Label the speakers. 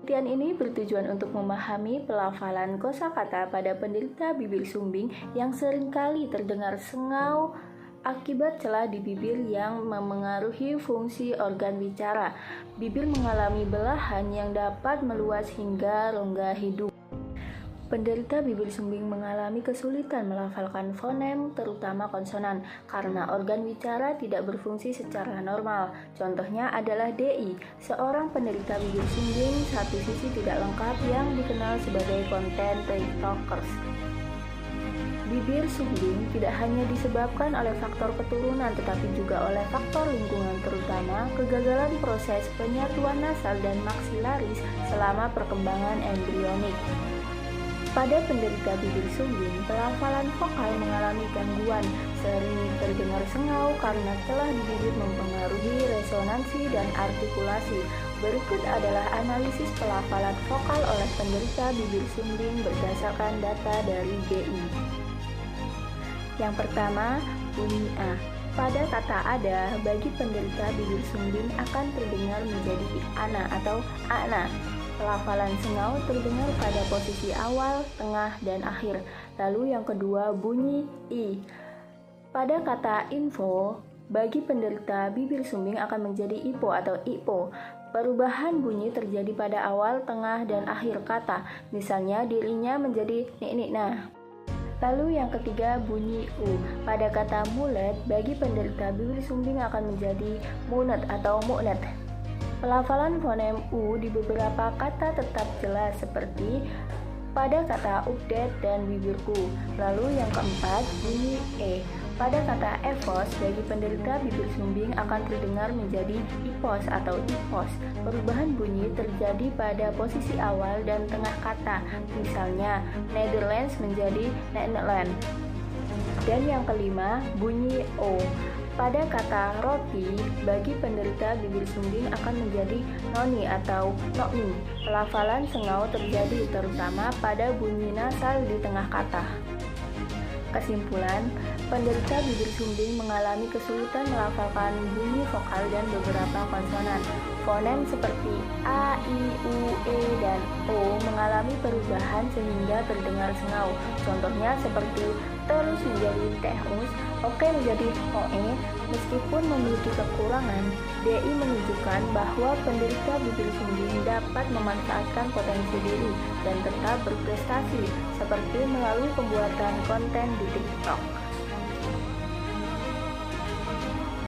Speaker 1: Penelitian ini bertujuan untuk memahami pelafalan kosakata pada penderita bibir sumbing yang seringkali terdengar sengau akibat celah di bibir yang memengaruhi fungsi organ bicara. Bibir mengalami belahan yang dapat meluas hingga rongga hidung. Penderita bibir sumbing mengalami kesulitan melafalkan fonem, terutama konsonan, karena organ bicara tidak berfungsi secara normal. Contohnya adalah DI, seorang penderita bibir sumbing satu sisi tidak lengkap yang dikenal sebagai content talkers. Bibir sumbing tidak hanya disebabkan oleh faktor keturunan, tetapi juga oleh faktor lingkungan, terutama kegagalan proses penyatuan nasal dan maksilaris selama perkembangan embrionik. Pada penderita bibir sumbing, pelafalan vokal mengalami gangguan, sering terdengar sengau karena celah di bibir mempengaruhi resonansi dan artikulasi. Berikut adalah analisis pelafalan vokal oleh penderita bibir sumbing berdasarkan data dari BI. Yang pertama, bunyi A. Pada kata ada, bagi penderita bibir sumbing akan terdengar menjadi ana atau ana. Pelafalan sengau terdengar pada posisi awal, tengah, dan akhir. Lalu yang kedua, bunyi I. Pada kata info, bagi penderita bibir sumbing akan menjadi ipo atau ipo. Perubahan bunyi terjadi pada awal, tengah, dan akhir kata. Misalnya dirinya menjadi nik-nikna. Lalu yang ketiga, bunyi U. Pada kata mulet, bagi penderita bibir sumbing akan menjadi munet atau mu'net. Pelafalan fonem U di beberapa kata tetap jelas seperti pada kata update dan bibirku. Lalu yang keempat, bunyi E. Pada kata evos, bagi penderita bibir sumbing akan terdengar menjadi ipos atau ipos. Perubahan bunyi terjadi pada posisi awal dan tengah kata. Misalnya, Netherlands menjadi Nederland. Dan yang kelima, bunyi O. Pada kata roti, bagi penderita bibir sumbing akan menjadi noni atau nokni. Pelafalan sengau terjadi terutama pada bunyi nasal di tengah kata. Kesimpulan, penderita bibir sumbing mengalami kesulitan melafalkan bunyi vokal dan beberapa konsonan. Fonem seperti A, I, U, E, dan O mengalami perubahan sehingga terdengar sengau. Contohnya seperti terus menjadi tehus, oke menjadi oe. Meskipun memiliki kekurangan, DI menunjukkan bahwa penderita bibir sumbing dapat memanfaatkan potensi diri dan tetap berprestasi, seperti melalui pembuatan konten di TikTok.